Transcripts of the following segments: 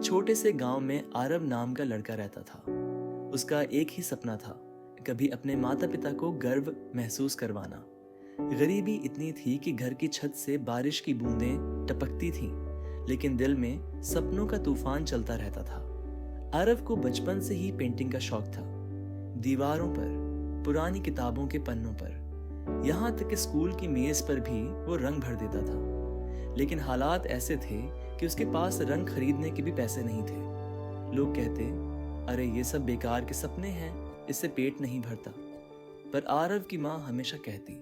छोटे से गांव में आरव नाम का लड़का रहता था। उसका एक ही सपना था, कभी अपने माता पिता को गर्व महसूस करवाना। गरीबी इतनी थी कि घर की छत से बारिश की बूंदें टपकती थीं, लेकिन दिल में सपनों का तूफान चलता रहता था। आरव को बचपन से ही पेंटिंग का शौक था। दीवारों पर, पुरानी किताबों के पन्नों पर, यहाँ तक कि स्कूल की मेज पर भी वो रंग भर देता था। लेकिन हालात ऐसे थे कि उसके पास रंग खरीदने के भी पैसे नहीं थे। लोग कहते, अरे ये सब बेकार के सपने हैं, इससे पेट नहीं भरता। पर आरव की माँ हमेशा कहती,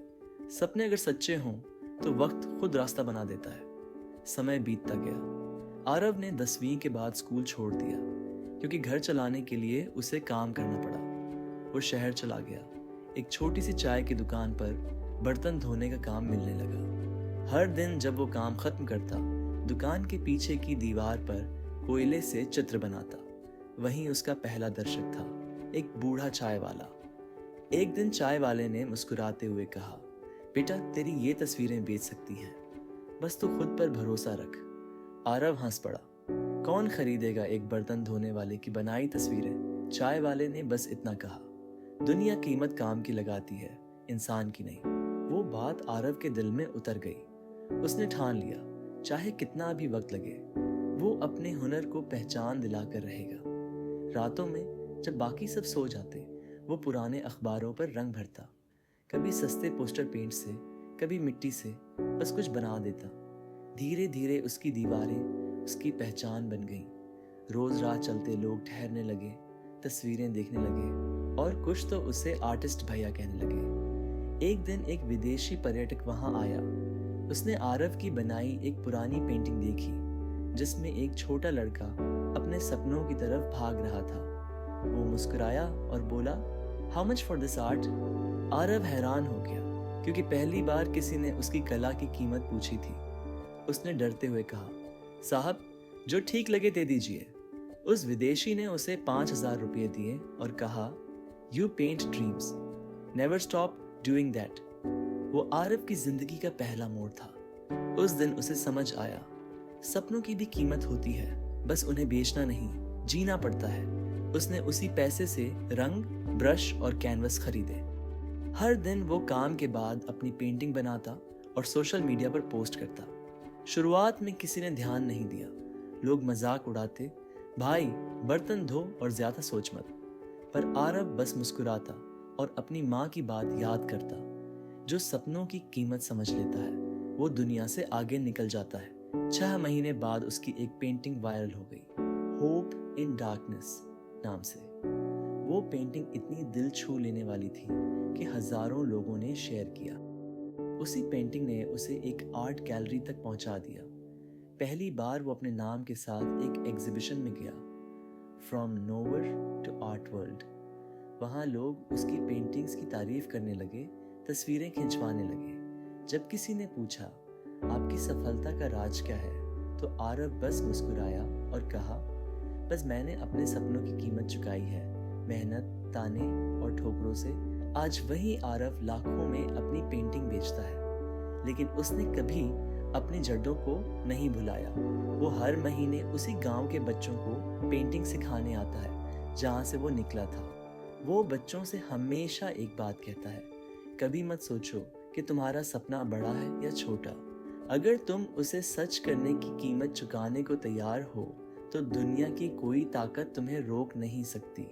सपने अगर सच्चे हों तो वक्त खुद रास्ता बना देता है। समय बीतता गया। आरव ने 10वीं के बाद स्कूल छोड़ दिया, क्योंकि घर चलाने के लिए उसे काम करना पड़ा। वो शहर चला गया। एक छोटी सी चाय की दुकान पर बर्तन धोने का काम मिलने लगा। हर दिन जब वो काम खत्म करता, दुकान के पीछे की दीवार पर कोयले से चित्र बनाता। वहीं उसका पहला दर्शक था, एक बूढ़ा चाय वाला। एक दिन चाय वाले ने मुस्कुराते हुए कहा, बेटा तेरी ये तस्वीरें बेच सकती हैं, बस तू खुद पर भरोसा रख। आरव हंस पड़ा। कौन खरीदेगा एक बर्तन धोने वाले की बनाई तस्वीरें? चाय वाले ने बस इतना कहा। दुनिया कीमत काम की लगाती है, इंसान की नहीं। वो बात आरव के दिल में उतर गई। उसने ठान लिया, चाहे कितना भी वक्त लगे, वो अपने हुनर को पहचान दिलाकर रहेगा। रातों में जब बाकी सब सो जाते, वो पुराने अखबारों पर रंग भरता। कभी सस्ते पोस्टर पेंट से, कभी मिट्टी से, बस कुछ बना देता। धीरे धीरे उसकी दीवारें उसकी पहचान बन गईं। रोज रात चलते लोग ठहरने लगे, तस्वीरें देखने लगे और कुछ तो उसे आर्टिस्ट भैया कहने लगे। एक दिन एक विदेशी पर्यटक वहां आया। उसने आरव की बनाई एक पुरानी पेंटिंग देखी, जिसमें एक छोटा लड़का अपने सपनों की तरफ भाग रहा था। वो मुस्कुराया और बोला, how much for this art? Aarav हैरान हो गया, क्योंकि पहली बार किसी ने उसकी कला की कीमत पूछी थी। उसने डरते हुए कहा, साहब जो ठीक लगे दे दीजिए। उस विदेशी ने उसे 5,000 रुपये दिए और कहा, you paint dreams, never stop doing that. वो आरव की जिंदगी का पहला मोड़ था। उस दिन उसे समझ आया, सपनों की भी कीमत होती है, बस उन्हें बेचना नहीं, जीना पड़ता है। उसने उसी पैसे से रंग, ब्रश और कैनवस खरीदे। हर दिन वो काम के बाद अपनी पेंटिंग बनाता और सोशल मीडिया पर पोस्ट करता। शुरुआत में किसी ने ध्यान नहीं दिया। लोग मजाक उड़ाते, भाई बर्तन धो और ज्यादा सोच मत। पर आरव बस मुस्कुराता और अपनी माँ की बात याद करता। जो सपनों की कीमत समझ लेता है, वो दुनिया से आगे निकल जाता है। 6 महीने बाद उसकी एक पेंटिंग वायरल हो गई, होप इन डार्कनेस नाम से। वो पेंटिंग इतनी दिल छू लेने वाली थी कि हजारों लोगों ने शेयर किया। उसी पेंटिंग ने उसे एक आर्ट गैलरी तक पहुंचा दिया। पहली बार वो अपने नाम के साथ एक एग्जीबिशन में गया, from nowhere to art world. वहाँ लोग उसकी पेंटिंग्स की तारीफ करने लगे, तस्वीरें खिंचवाने लगे। जब किसी ने पूछा, आपकी सफलता का राज क्या है, तो आरव बस मुस्कुराया और कहा, बस मैंने अपने सपनों की कीमत चुकाई है, मेहनत, ताने और ठोकरों से। आज वही आरव लाखों में अपनी पेंटिंग बेचता है, लेकिन उसने कभी अपनी जड़ों को नहीं भुलाया। वो हर महीने उसी गांव के बच्चों को पेंटिंग सिखाने आता है, जहां से वो निकला था। वो बच्चों से हमेशा एक बात कहता है, कभी मत सोचो कि तुम्हारा सपना बड़ा है या छोटा। अगर तुम उसे सच करने की कीमत चुकाने को तैयार हो, तो दुनिया की कोई ताकत तुम्हें रोक नहीं सकती।